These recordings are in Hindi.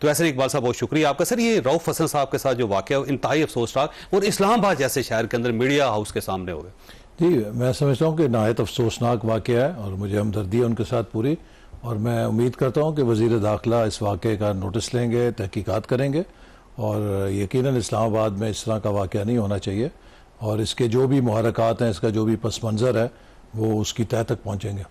तो ऐसे इकबाल साहब बहुत शुक्रिया आपका। सर, ये रऊफ हसन साहब के साथ जो वाकया इंतहाई अफसोसनाक और इस्लामाबाद जैसे शहर के अंदर मीडिया हाउस के सामने हो गए। जी, मैं समझता हूँ कि नहायत अफसोसनाक वाकया है और मुझे हमदर्दी है उनके साथ पूरी, और मैं उम्मीद करता हूँ कि वज़ीर दाखिला इस वाक़े का नोटिस लेंगे, तहकीकात करेंगे और यकीनन इस्लामाबाद में इस तरह का वाक़या नहीं होना चाहिए और इसके जो भी मुहरकात हैं, इसका जो भी पस मंज़र है, वो उसकी तह तक पहुँचेंगे।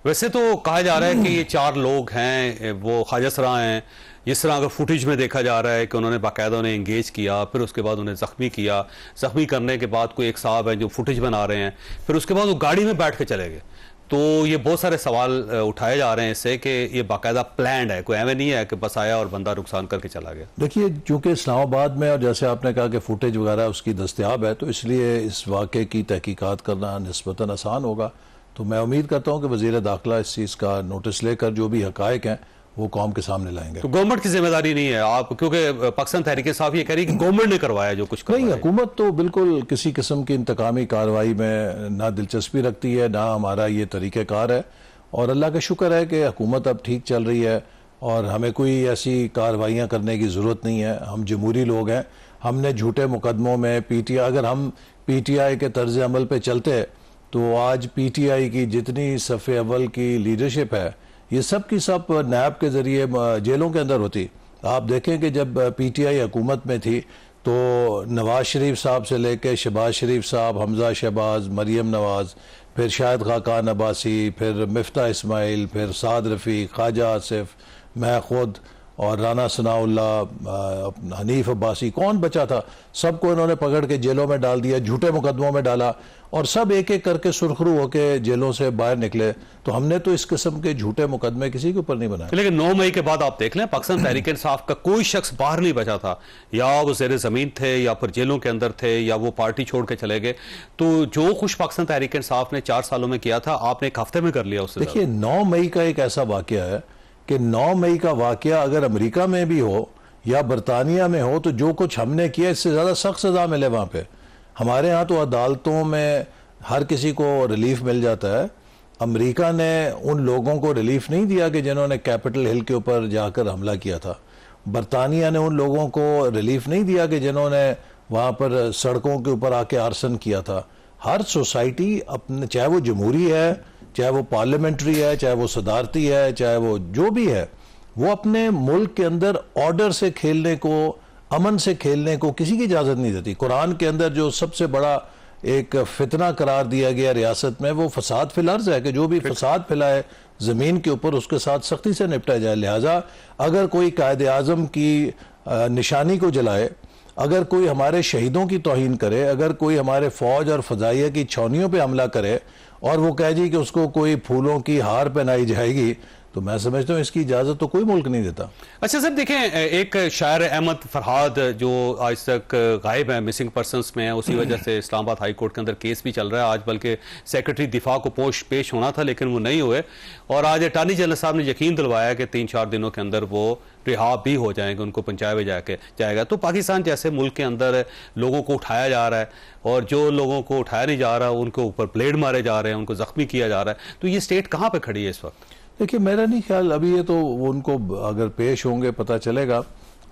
वैसे तो कहा जा रहा है कि ये 4 लोग हैं, वो ख्वाजा सरा हैं। जिस तरह अगर फुटेज में देखा जा रहा है कि उन्होंने बाकायदा उन्हें इंगेज किया, फिर उसके बाद उन्हें ज़ख्मी किया, ज़ख्मी करने के बाद कोई एक साहब है जो फुटेज बना रहे हैं, फिर उसके बाद वो गाड़ी में बैठ के चले गए। तो ये बहुत सारे सवाल उठाए जा रहे हैं इससे कि ये बाकायदा प्लान्ड है, कोई ऐਵੇਂ नहीं है कि बस आया और बंदा नुकसान करके चला गया। देखिए, चूँकि इस्लामाबाद में और जैसे आपने कहा कि फुटेज वगैरह उसकी दस्तयाब है, तो इसलिए इस वाक़े की तहकीकात करना निस्बतन आसान होगा। तो मैं उम्मीद करता हूँ कि वज़ीर दाखिला इस चीज़ का नोटिस लेकर जो भी हक़ाइक़ हैं वो कौम के सामने लाएंगे। तो गवर्नमेंट की जिम्मेदारी नहीं है आप, क्योंकि पाकिस्तान तहरीक इंसाफ ये कह रही है कि गवर्नमेंट ने करवाया जो कुछ करवाया। नहीं, हुकूमत तो बिल्कुल किसी किस्म की इंतकामी कार्रवाई में ना दिलचस्पी रखती है, ना हमारा ये तरीक़ेकार है, और अल्लाह का शुक्र है कि हुकूमत अब ठीक चल रही है और हमें कोई ऐसी कार्रवाइयाँ करने की ज़रूरत नहीं है। हम जमहूरी लोग हैं, हमने झूठे मुकदमों में अगर हम PTI के तर्ज अमल पर चलते तो आज PTI की जितनी सफ़े अव्वल की लीडरशिप है, ये सब की सब नैब के ज़रिए जेलों के अंदर होती। आप देखें कि जब PTI हुकूमत में थी तो नवाज शरीफ साहब से लेकर शहबाज शरीफ साहब, हमजा शहबाज, मरियम नवाज़, फिर शाहिद खाकान अब्बासी, फिर मिफ्ता इस्माइल, फिर साद रफ़ी, ख्वाजा आसिफ, मैं ख़ुद और राना सनाउल्ला, हनीफ अब्बासी, कौन बचा था, सबको इन्होंने पकड़ के जेलों में डाल दिया, झूठे मुकदमों में डाला और सब एक एक करके सुरखरू होकर जेलों से बाहर निकले। तो हमने तो इस किस्म के झूठे मुकदमे किसी के ऊपर नहीं बनाए। लेकिन 9 मई के बाद आप देख लें, पाकिस्तान तहरीक इंसाफ का कोई शख्स बाहर नहीं बचा था, या वो ज़ेर ज़मीन थे या फिर जेलों के अंदर थे या वो पार्टी छोड़ के चले गए। तो जो कुछ पाकिस्तान तहरीक इंसाफ ने 4 सालों में किया था, आपने एक हफ्ते में कर लिया उससे। देखिए, 9 मई का एक ऐसा वाकया है कि 9 मई का वाकया अगर अमेरिका में भी हो या बरतानिया में हो तो जो कुछ हमने किया इससे ज़्यादा सख्त सज़ा मिले वहाँ पे। हमारे यहाँ तो अदालतों में हर किसी को रिलीफ मिल जाता है। अमेरिका ने उन लोगों को रिलीफ नहीं दिया कि जिन्होंने कैपिटल हिल के ऊपर जाकर हमला किया था। बरतानिया ने उन लोगों को रिलीफ नहीं दिया कि जिन्होंने वहाँ पर सड़कों के ऊपर आके आर्सन किया था। हर सोसाइटी अपने, चाहे वो जमहूरी है, चाहे वो पार्लियामेंट्री है, चाहे वो सदारती है, चाहे वो जो भी है, वो अपने मुल्क के अंदर ऑर्डर से खेलने को, अमन से खेलने को किसी की इजाज़त नहीं देती। कुरान के अंदर जो सबसे बड़ा एक फितना करार दिया गया रियासत में, वो फसाद फिलर्ज है कि जो भी फसाद फैलाए ज़मीन के ऊपर उसके साथ सख्ती से निपटा जाए। लिहाजा अगर कोई कायदे आज़म की निशानी को जलाए, अगर कोई हमारे शहीदों की तौहीन करे, अगर कोई हमारे फ़ौज और फ़ज़ाइया की छावनियों पे हमला करे और वो कहे जी कि उसको कोई फूलों की हार पहनाई जाएगी, तो मैं समझता हूँ इसकी इजाज़त तो कोई मुल्क नहीं देता। अच्छा सर, देखें, एक शायर अहमद फरहाद जो आज तक गायब है, मिसिंग पर्सनस में है, उसी वजह से इस्लामाबाद हाई कोर्ट के अंदर केस भी चल रहा है। आज बल्कि सेक्रेटरी दिफा को पेश होना था लेकिन वो नहीं हुए, और आज अटॉर्नी जनरल साहब ने यकीन दिलवाया कि 3-4 दिनों के अंदर वो रिहा भी हो जाएंगे, उनको पहुंचाया जाएगा। तो पाकिस्तान जैसे मुल्क के अंदर लोगों को उठाया जा रहा है और जो लोगों को उठाया नहीं जा रहा उनके ऊपर ब्लेड मारे जा रहे हैं, उनको जख्मी किया जा रहा है। तो ये स्टेट कहाँ पर खड़ी है इस वक्त? देखिए, मेरा नहीं ख्याल, अभी ये तो उनको अगर पेश होंगे पता चलेगा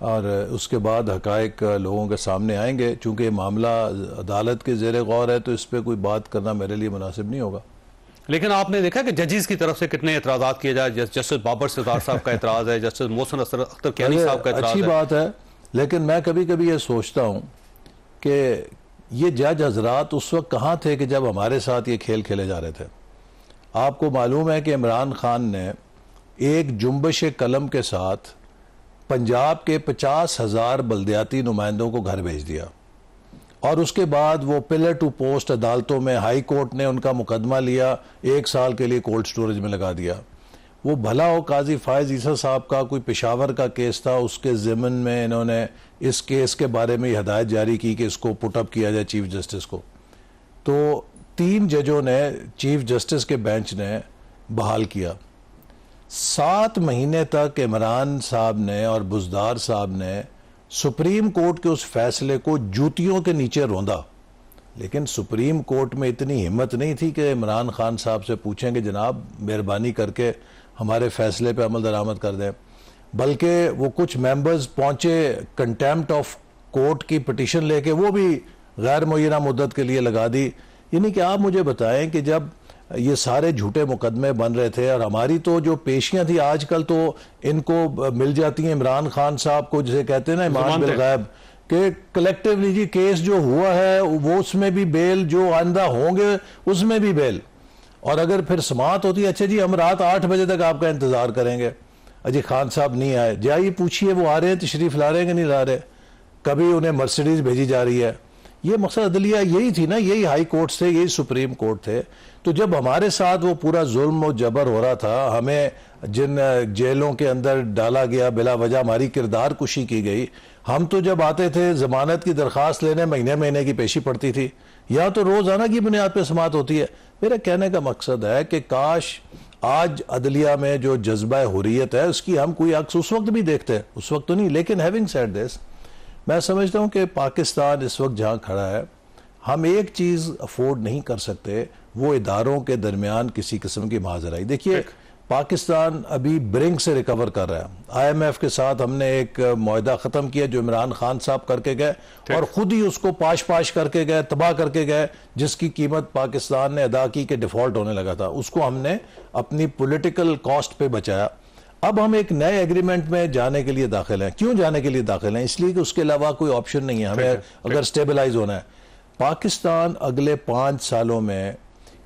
और उसके बाद हकायक लोगों के सामने आएंगे। चूँकि मामला अदालत के ज़ेर गौर है तो इस पर कोई बात करना मेरे लिए मुनासिब नहीं होगा। लेकिन आपने देखा कि जजेस की तरफ से कितने एतराज़ात किए जाए। जस्टिस बाबर सिद्धार साहब का एतराज़ है, जस्टिस मोहसिन अख्तर कियानी साहब का एतराज़ है। अच्छी बात है, लेकिन मैं कभी कभी ये सोचता हूँ कि ये जज हजरात उस वक्त कहाँ थे कि जब हमारे साथ ये खेल खेले जा रहे थे। आपको मालूम है कि इमरान खान ने एक जुम्बश कलम के साथ पंजाब के 50,000 बल्दियाती नुमाइंदों को घर भेज दिया और उसके बाद वो पिलर टू पोस्ट अदालतों में, हाई कोर्ट ने उनका मुकदमा लिया, 1 साल के लिए कोल्ड स्टोरेज में लगा दिया। वो भला हो काजी फायज ईसा साहब का कोई पेशावर का केस था, उसके ज़िमन में इन्होंने इस केस के बारे में हिदायत जारी की कि इसको पुटअप किया जाए चीफ जस्टिस को। तो 3 जजों ने चीफ जस्टिस के बेंच ने बहाल किया। 7 महीने तक इमरान साहब ने और बुज़दार साहब ने सुप्रीम कोर्ट के उस फैसले को जूतियों के नीचे रौंदा, लेकिन सुप्रीम कोर्ट में इतनी हिम्मत नहीं थी कि इमरान खान साहब से पूछें कि जनाब मेहरबानी करके हमारे फैसले पे अमल दरामद कर दें। बल्कि वो कुछ मेंबर्स पहुंचे कंटेम्प्ट ऑफ कोर्ट की पिटीशन लेके, वो भी गैर मुय्यना मुद्दत के लिए लगा दी। यानी कि आप मुझे बताएं कि जब ये सारे झूठे मुकदमे बन रहे थे और हमारी तो जो पेशियां थी, आजकल तो इनको मिल जाती हैं इमरान खान साहब को, जिसे कहते हैं ना ईमान बिल गैब, कि कलेक्टिवली जी केस जो हुआ है वो उसमें भी बेल, जो आइंदा होंगे उसमें भी बेल। और अगर फिर समाअत होती है, अच्छा जी हम रात 8 बजे तक आपका इंतजार करेंगे, अजी खान साहब नहीं आए, जाइए पूछिए वो आ रहे हैं, तशरीफ ला रहे हैं कि नहीं ला रहे, कभी उन्हें मर्सिडीज भेजी जा रही है। ये मकसद अदलिया यही थी ना, यही हाई कोर्ट थे, यही सुप्रीम कोर्ट थे। तो जब हमारे साथ वो पूरा जुल्म और जबर हो रहा था, हमें जिन जेलों के अंदर डाला गया, बिला वजह हमारी किरदार कुशी की गई, हम तो जब आते थे जमानत की दरख्वास्त लेने महीने महीने की पेशी पड़ती थी, या तो रोजाना की बुनियाद पर समाअत होती है। मेरा कहने का मकसद है कि काश आज अदलिया में जो जज्बा हुर्रियत है उसकी हम कोई अक्स उस वक्त भी देखते हैं, उस वक्त तो नहीं। लेकिन हैविंग सेड दिस, मैं समझता हूं कि पाकिस्तान इस वक्त जहां खड़ा है, हम एक चीज अफोर्ड नहीं कर सकते, वो इदारों के दरमियान किसी किस्म की माजराई। देखिए पाकिस्तान अभी ब्रिंक से रिकवर कर रहा है। IMF के साथ हमने एक मुआहदा खत्म किया जो इमरान खान साहब करके गए और खुद ही उसको पाश पाश करके गए, तबाह करके गए, जिसकी कीमत पाकिस्तान ने अदा की कि डिफॉल्ट होने लगा था। उसको हमने अपनी पॉलिटिकल कॉस्ट पे बचाया। अब हम एक नए एग्रीमेंट में जाने के लिए दाखिल हैं। क्यों जाने के लिए दाखिल हैं? इसलिए कि उसके अलावा कोई ऑप्शन नहीं है हमें, अगर स्टेबलाइज होना है। पाकिस्तान अगले 5 सालों में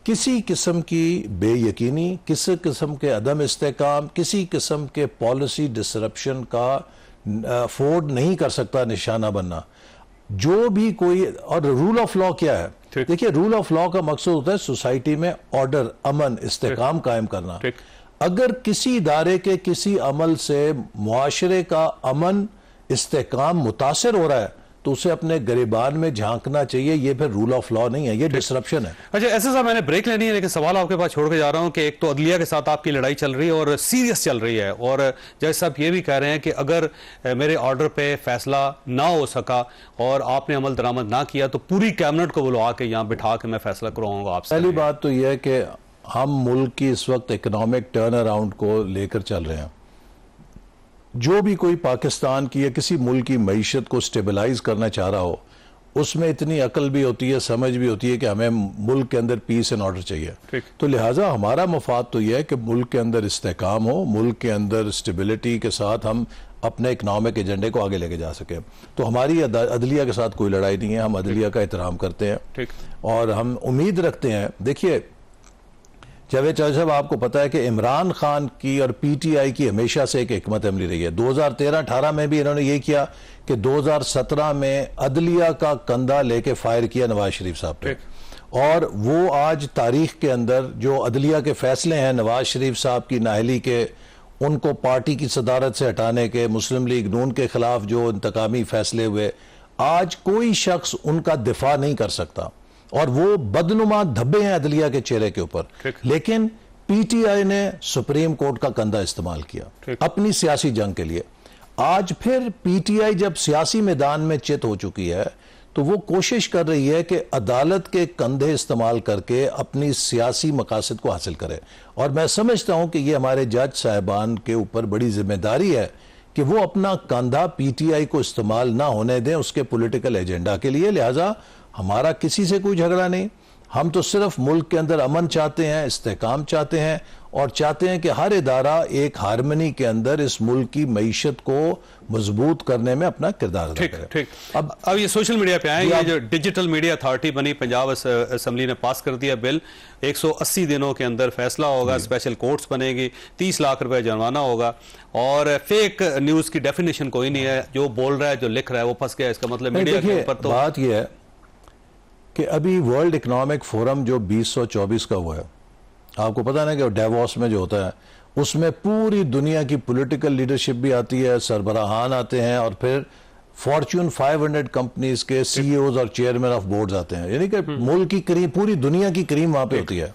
किसी किस्म की बेयकीनी, किसी किस्म के अदम इस्तेकाम, किसी किस्म के पॉलिसी डिसरप्शन का अफोर्ड नहीं कर सकता निशाना बनना। जो भी कोई, और रूल ऑफ लॉ क्या है? देखिए रूल ऑफ लॉ का मकसद होता है सोसाइटी में ऑर्डर, अमन, इस्तेकाम कायम करना। अगर किसी इदारे के किसी अमल से मुआशरे का अमन, इस्तेकाम मुतासर हो रहा है तो उसे अपने गिरबान में झांकना चाहिए। ये फिर रूल ऑफ लॉ नहीं है, ये डिसरप्शन है। अच्छा ऐसे साहब, मैंने ब्रेक लेनी है लेकिन सवाल आपके पास छोड़ के जा रहा हूं कि एक तो अदलिया के साथ आपकी लड़ाई चल रही है और सीरियस चल रही है, और जज साहब ये भी कह रहे हैं कि अगर मेरे ऑर्डर पे फैसला ना हो सका और आपने अमल दरामद ना किया तो पूरी कैबिनेट को बुलवा के यहाँ बिठा के मैं फैसला करवाऊंगा आपसे। पहली बात तो यह है कि हम मुल्क की इस वक्त इकोनॉमिक टर्न अराउंड को लेकर चल रहे हैं। जो भी कोई पाकिस्तान की या किसी मुल्क की मईशत को स्टेबलाइज करना चाह रहा हो, उसमें इतनी अकल भी होती है, समझ भी होती है कि हमें मुल्क के अंदर पीस एंड ऑर्डर चाहिए। तो लिहाजा हमारा मफाद तो यह है कि मुल्क के अंदर इस्तेकाम हो, मुल्क के अंदर स्टेबिलिटी के साथ हम अपने इकनॉमिक एजेंडे को आगे लेके जा सके। तो हमारी अदलिया के साथ कोई लड़ाई नहीं है, हम अदलिया का एहतराम करते हैं और हम उम्मीद रखते हैं। देखिए जावेद चौधरी साहब, आपको पता है कि इमरान खान की और PTI की हमेशा से एक हिकमत अमली रही है। 2013-18 में भी इन्होंने ये किया कि 2017 में अदलिया का कंधा लेके फायर किया नवाज शरीफ साहब पे, और वो आज तारीख के अंदर जो अदलिया के फैसले हैं नवाज शरीफ साहब की नाअहली के, उनको पार्टी की सदारत से हटाने के, मुस्लिम लीग नून के खिलाफ जो इंतकामी फैसले हुए, आज कोई शख्स उनका दिफा नहीं कर सकता और वो बदनुमा धब्बे हैं अदलिया के चेहरे के ऊपर। लेकिन PTI ने सुप्रीम कोर्ट का कंधा इस्तेमाल किया अपनी सियासी जंग के लिए। आज फिर PTI जब सियासी मैदान में चित हो चुकी है तो वो कोशिश कर रही है कि अदालत के कंधे इस्तेमाल करके अपनी सियासी मकासद को हासिल करे। और मैं समझता हूं कि ये हमारे जज साहिबान के ऊपर बड़ी जिम्मेदारी है कि वो अपना कंधा PTI को इस्तेमाल ना होने दें उसके पॉलिटिकल एजेंडा के लिए। लिहाजा हमारा किसी से कोई झगड़ा नहीं, हम तो सिर्फ मुल्क के अंदर अमन चाहते हैं, इस्तेकाम चाहते हैं और चाहते हैं कि हर इदारा एक हारमनी के अंदर इस मुल्क की मईशत को मजबूत करने में अपना किरदार अदा करे। ठीक। अब ये सोशल मीडिया पे आए, ये जो डिजिटल मीडिया अथॉरिटी बनी, पंजाब असेंबली ने पास कर दिया बिल, 180 दिनों के अंदर फैसला होगा, स्पेशल कोर्ट्स बनेगी, 30 लाख रुपए जुर्माना होगा, और फेक न्यूज की डेफिनेशन कोई नहीं है, जो बोल रहा है जो लिख रहा है वो फंस गया। इसका मतलब मीडिया के ऊपर तो बात यह है कि अभी वर्ल्ड इकोनॉमिक फोरम जो 2024 का हुआ है, आपको पता ना कि डेवॉस में जो होता है उसमें पूरी दुनिया की पॉलिटिकल लीडरशिप भी आती है, सरबराहान आते हैं और फिर फॉर्च्यून 500 कंपनीज के CEOs और चेयरमैन ऑफ बोर्ड्स आते हैं। यानी कि मुल्क की करीम, पूरी दुनिया की करीम वहां पे होती है।